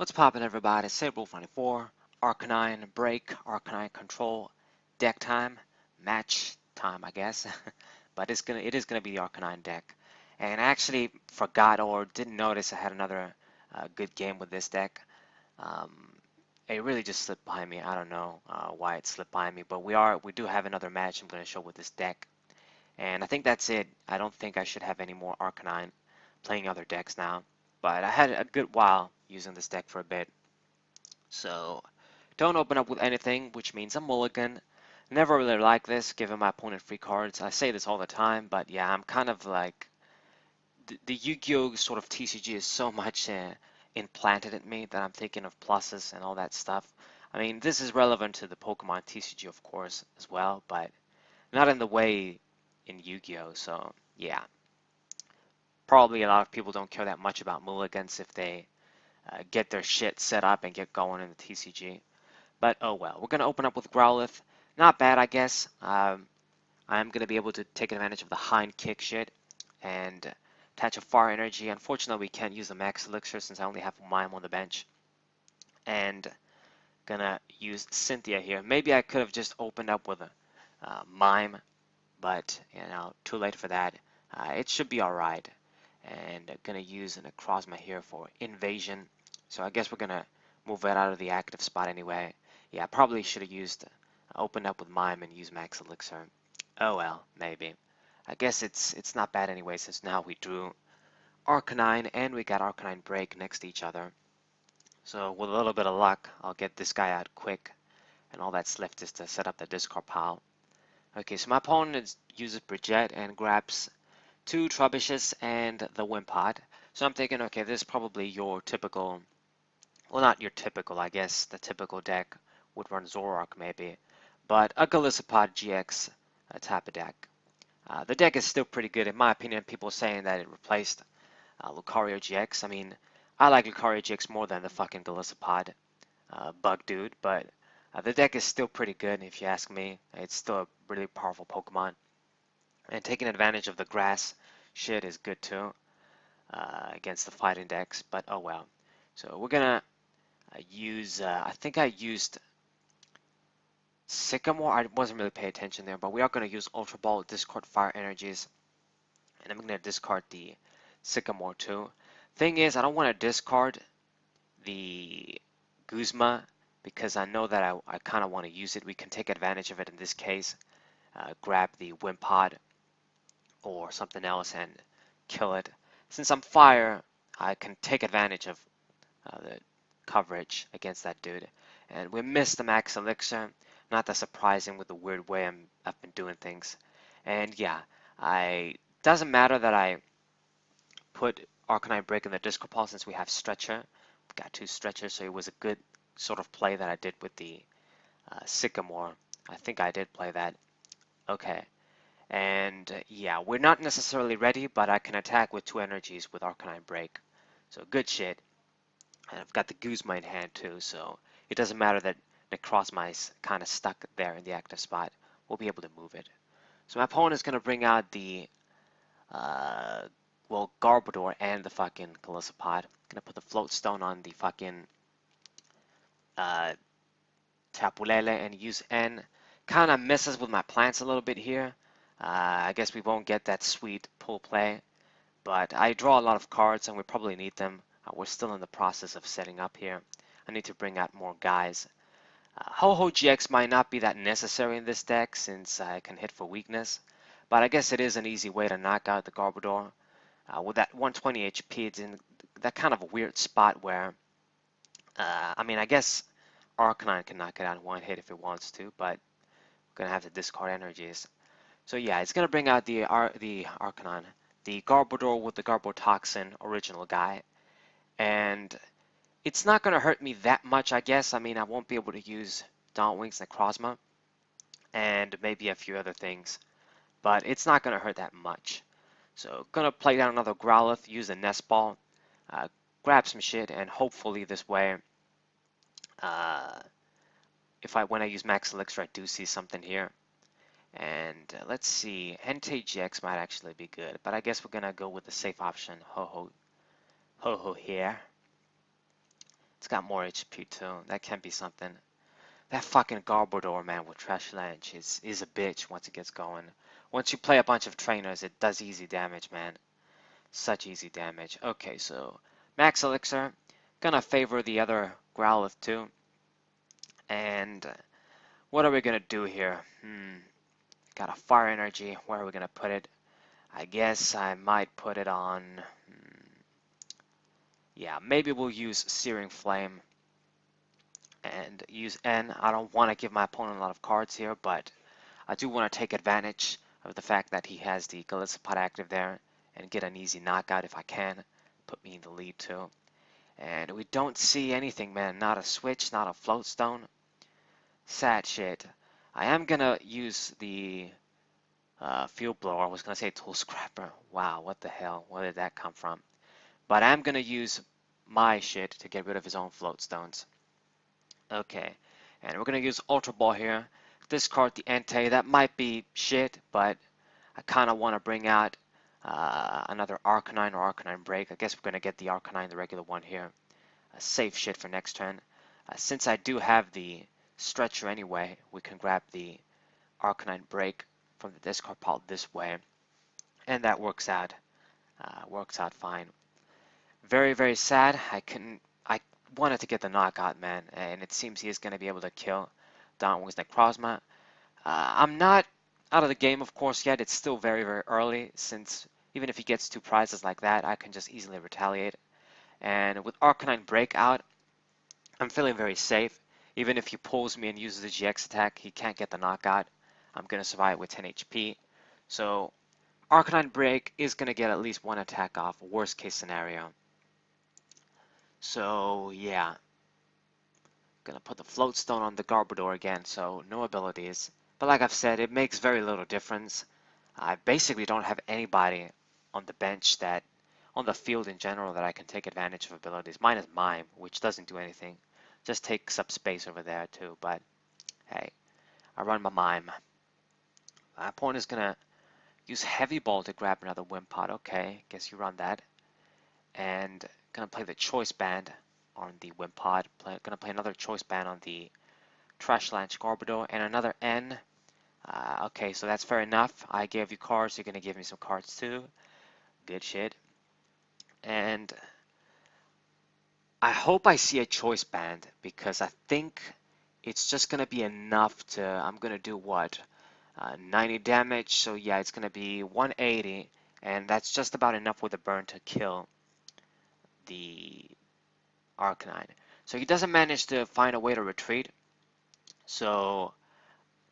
What's poppin', everybody? Sabrewolf94, Arcanine break, Arcanine control, deck time, match time, I guess. But it is gonna be the Arcanine deck. And I actually forgot or didn't notice I had another good game with this deck. Um, it really just slipped by me. I don't know why it slipped by me, but we do have another match I'm gonna show with this deck. And I think that's it. I don't think I should have any more Arcanine playing other decks now. But I had a good while using this deck for a bit. So don't open up with anything, which means a mulligan. Never really like this, giving my opponent free cards. I say this all the time, but yeah, I'm kind of like the Yu-Gi-Oh sort of TCG is so much implanted in me that I'm thinking of pluses and all that stuff. I mean, this is relevant to the Pokemon TCG, of course, as well, but not in the way in Yu-Gi-Oh. So yeah, probably a lot of people don't care that much about mulligans if they get their shit set up and get going in the TCG. But oh well, we're going to open up with Growlithe. Not bad, I guess. I'm going to be able to take advantage of the hind kick shit and attach a fire energy. Unfortunately, we can't use the max elixir since I only have Mime on the bench. And gonna use Cynthia here. Maybe I could have just opened up with a Mime, but you know, too late for that. It should be alright. And gonna use an Necrozma here for invasion. So I guess we're gonna move it out of the active spot anyway. Yeah, I probably should have used opened up with Mime and used Max Elixir. Oh well, maybe. I guess it's not bad anyway since now we drew Arcanine and we got Arcanine Break next to each other. So with a little bit of luck, I'll get this guy out quick, and all that's left is to set up the discard pile. Okay, so my opponent uses Brigitte and grabs two Trebuchets and the Wimpod. So I'm thinking, okay, this is probably your typical, well, not your typical, I guess the typical deck would run Zoroark maybe, but a Golisopod GX type of deck. The deck is still pretty good in my opinion. People saying that it replaced Lucario GX. I mean, I like Lucario GX more than the fucking Golisopod bug dude, but the deck is still pretty good if you ask me. It's still a really powerful Pokemon. And taking advantage of the grass shit is good too against the fighting decks, but oh well. So we're gonna use, I think I used Sycamore. I wasn't really paying attention there, but we are gonna use Ultra Ball, discard Fire Energies, and I'm gonna discard the Sycamore too. Thing is, I don't want to discard the Guzma because I know that I kind of want to use it. We can take advantage of it in this case. Grab the Wimpod or something else and kill it. Since I'm fire, I can take advantage of the coverage against that dude. And we missed the max elixir. Not that surprising with the weird way I've been doing things. And yeah, doesn't matter that I put Arcanine Break in the discard pile since we have Stretcher. We've got two Stretchers, so it was a good sort of play that I did with the Sycamore. I think I did play that. Okay. And yeah, we're not necessarily ready, but I can attack with two energies with Arcanine Break. So good shit. And I've got the Guzma in hand too, so it doesn't matter that Necrozma is kind of stuck there in the active spot. We'll be able to move it. So my opponent is going to bring out the, well, Garbodor and the fucking Golisopod. Going to put the Float Stone on the fucking Tapulele and use N. Kind of messes with my plants a little bit here. I guess we won't get that sweet pull play, but I draw a lot of cards and we probably need them. We're still in the process of setting up here. I need to bring out more guys. Ho-Ho GX might not be that necessary in this deck since I can hit for weakness, but I guess it is an easy way to knock out the Garbodor. With that 120 HP, it's in that kind of a weird spot where, I mean, I guess Arcanine can knock it out in one hit if it wants to, but we're going to have to discard energies. So yeah, it's going to bring out the Arcanine, the Garbodor with the Garbotoxin original guy, and it's not going to hurt me that much, I guess. I mean, I won't be able to use Dawnwing's Necrozma and maybe a few other things, but it's not going to hurt that much. So going to play down another Growlithe, use a Nest Ball, grab some shit, and hopefully this way, when I use Max Elixir, I do see something here. And let's see, Entei GX might actually be good, but I guess we're gonna go with the safe option, Ho-Ho here. It's got more HP too. That can be something. That fucking Garbodor, man, with Trash Lanch is a bitch once it gets going. Once you play a bunch of trainers, it does easy damage, man. Such easy damage. Okay, so Max Elixir. Gonna favor the other Growlithe too. And what are we gonna do here? Got a Fire Energy. Where are we gonna put it? I guess I might put it on... yeah, maybe we'll use Searing Flame and use N. I don't want to give my opponent a lot of cards here, but I do want to take advantage of the fact that he has the Golisopod active there and get an easy knockout if I can. Put me in the lead too. And we don't see anything, man. Not a switch, not a float stone. Sad shit. I am gonna use the field blower. I was gonna say tool scrapper. Wow, what the hell? Where did that come from? But I'm gonna use my shit to get rid of his own float stones. Okay, and we're gonna use Ultra Ball here. Discard the Entei. That might be shit, but I kind of want to bring out another Arcanine or Arcanine Break. I guess we're gonna get the Arcanine, the regular one here. A safe shit for next turn. Since I do have the Stretcher anyway, we can grab the Arcanine Break from the discard pile this way, and that works out fine. Very, very sad. I wanted to get the knockout, man, and it seems he is going to be able to kill Downwings Necrozma. I'm not out of the game, of course, yet. It's still very, very early, since even if he gets 2 prizes like that, I can just easily retaliate. And with Arcanine Breakout, I'm feeling very safe. Even if he pulls me and uses the GX attack, he can't get the knockout. I'm going to survive with 10 HP. So Arcanine Break is going to get at least 1 attack off, worst case scenario. So yeah, gonna put the Float Stone on the Garbodor again, so no abilities. But like I've said, it makes very little difference. I basically don't have anybody on the bench that, on the field in general, that I can take advantage of abilities. Mine is Mime, which doesn't do anything. Just takes up space over there too, but hey, I run my Mime. My opponent is gonna use Heavy Ball to grab another Wimpod. Okay, guess you run that. And gonna play the Choice Band on the Wimpod. Gonna play another Choice Band on the Trash Lanch Garbodor and another N. Okay, so that's fair enough. I gave you cards, you're gonna give me some cards too. Good shit. And I hope I see a Choice Band because I think it's just gonna be enough to. I'm gonna do what? 90 damage. So yeah, it's gonna be 180, and that's just about enough with a burn to kill the Arcanine. So he doesn't manage to find a way to retreat. So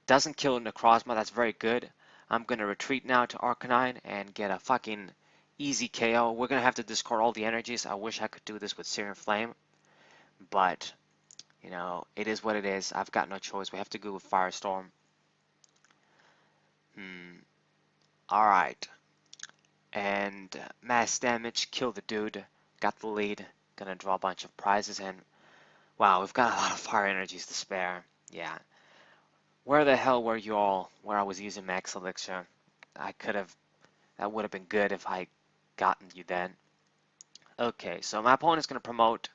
doesn't kill Necrozma. That's very good. I'm gonna retreat now to Arcanine and get a fucking easy KO. We're gonna have to discard all the energies. I wish I could do this with Searing Flame, but you know, it is what it is. I've got no choice. We have to go with Firestorm. All right. And mass damage, kill the dude, got the lead, gonna draw a bunch of prizes, and wow, we've got a lot of fire energies to spare. Yeah. Where the hell were you all where I was using Max Elixir? That would have been good if I gotten you then. Okay, so my opponent's gonna promote,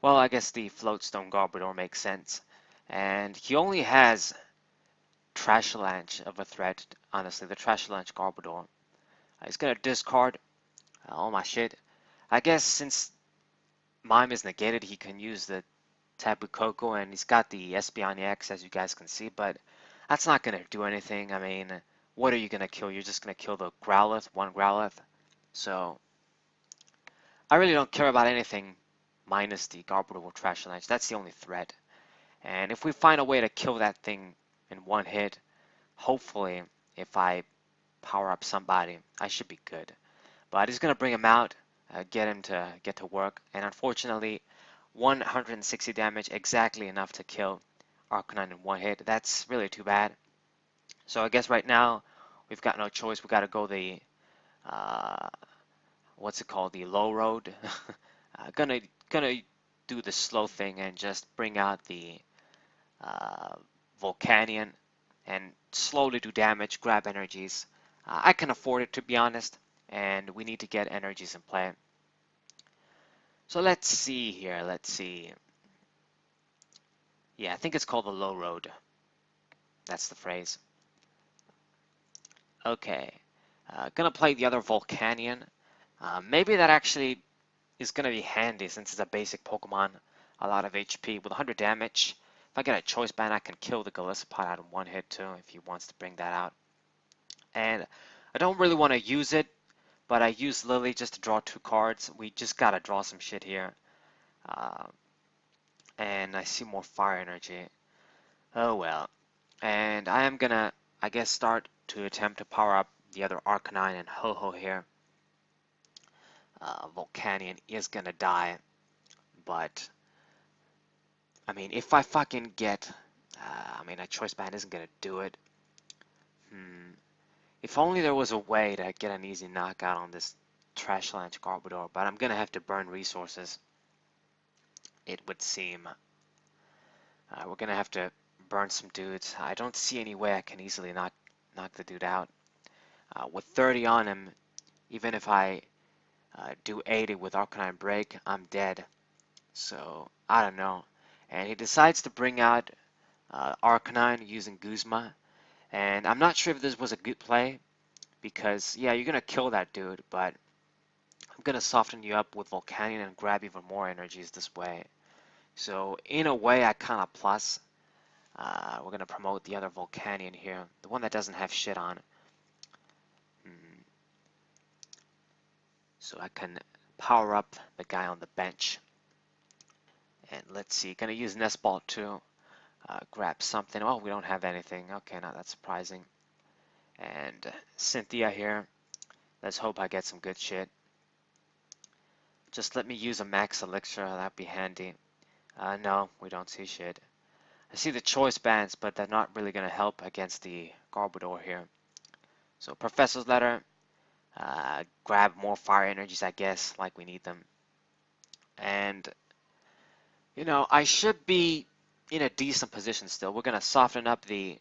well, I guess the Floatstone Garbodor makes sense. And he only has Trash Lanch of a threat, honestly, the Trash Lanch Garbodor. He's gonna discard all my shit. I guess since Mime is negated, he can use the Tapu Koko, and he's got the Espeon X, as you guys can see, but that's not gonna do anything. I mean, what are you gonna kill? You're just gonna kill the Growlithe, one Growlithe. So I really don't care about anything minus the Garbodor or Trash Lanch. That's the only threat. And if we find a way to kill that thing in one hit, hopefully, if I power up somebody, I should be good. But he's gonna bring him out, get him to get to work, and unfortunately, 160 damage, exactly enough to kill Arcanine in one hit. That's really too bad. So I guess right now we've got no choice. We got to go the what's it called, the low road. Gonna do the slow thing and just bring out the Volcanion and slowly do damage, grab energies. I can afford it, to be honest, and we need to get energies in play. So let's see here. Let's see. Yeah, I think it's called the low road. That's the phrase. Okay, gonna play the other Volcanion. Maybe that actually is gonna be handy since it's a basic Pokemon. A lot of HP with 100 damage. If I get a choice band, I can kill the Golisopod out in one hit too if he wants to bring that out. And I don't really want to use it, but I use Lily just to draw 2 cards. We just gotta draw some shit here. Uh, and I see more fire energy. Oh well. And I am gonna, I guess, start to attempt to power up the other Arcanine and Ho-Ho here. Volcanion is gonna die, but I mean, if I fucking get, I mean, a choice band isn't gonna do it. If only there was a way to get an easy knockout on this Trashlands Garbodor, but I'm gonna have to burn resources, it would seem. We're gonna have to burn some dudes. I don't see any way I can easily knock the dude out. With 30 on him, even if I do 80 with Arcanine Break, I'm dead. So, I don't know. And he decides to bring out Arcanine using Guzma. And I'm not sure if this was a good play, because, yeah, you're going to kill that dude, but I'm going to soften you up with Volcanion and grab even more energies this way. So, in a way, I kind of plus. We're going to promote the other Volcanion here, the one that doesn't have shit on. So I can power up the guy on the bench. And let's see, gonna use Nest Ball too. Grab something. Oh, we don't have anything. Okay, not that surprising. And Cynthia here. Let's hope I get some good shit. Just let me use a max elixir. That'd be handy. No, we don't see shit. I see the choice bands, but they're not really gonna help against the Garbodor here. So Professor's Letter. Grab more fire energies, I guess, like we need them. And you know, I should be in a decent position still. We're going to soften up the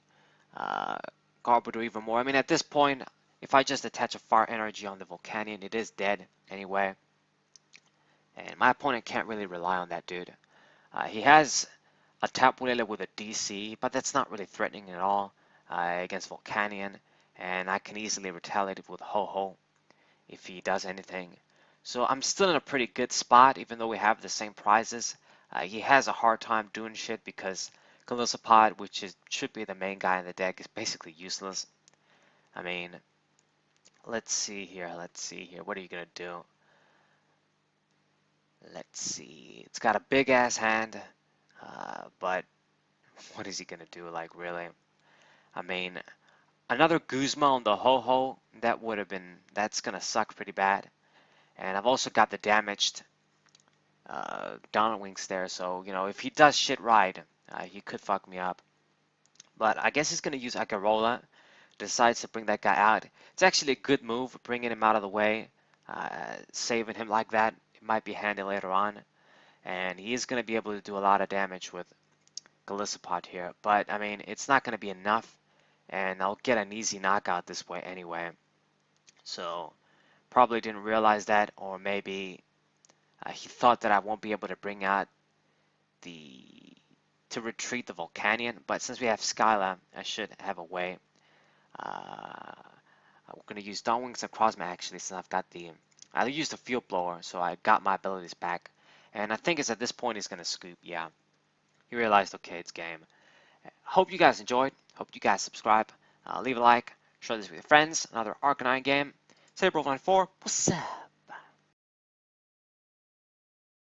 Garbodor even more. I mean, at this point, if I just attach a fire energy on the Volcanion, it is dead anyway. And my opponent can't really rely on that dude. He has a Tapu Lele with a DC, but that's not really threatening at all against Volcanion. And I can easily retaliate it with Ho-Ho if he does anything. So I'm still in a pretty good spot, even though we have the same prizes. He has a hard time doing shit because Golisopod, which should be the main guy in the deck, is basically useless. I mean, let's see here. What are you gonna do? Let's see. It's got a big ass hand, but what is he gonna do? Like, really? I mean, another Guzma on the Ho-Ho, that's gonna suck pretty bad. And I've also got the damaged downward wings there, so you know, if he does shit right, he could fuck me up. But I guess he's gonna use Agarola. Decides to bring that guy out. It's actually a good move, bringing him out of the way, saving him like that. It might be handy later on, and he is gonna be able to do a lot of damage with Golisopod here. But I mean, it's not gonna be enough, and I'll get an easy knockout this way anyway. So probably didn't realize that, or maybe he thought that I won't be able to bring out to retreat the Volcanion, but since we have Skyla, I should have a way. We're going to use Dawn Wings and Crossman actually, since I used the Field Blower, so I got my abilities back. And I think it's at this point he's going to scoop, yeah. He realized, okay, it's game. Hope you guys enjoyed. Hope you guys subscribe. Leave a like. Share this with your friends. Another Arcanine game. Saber 94. What's up?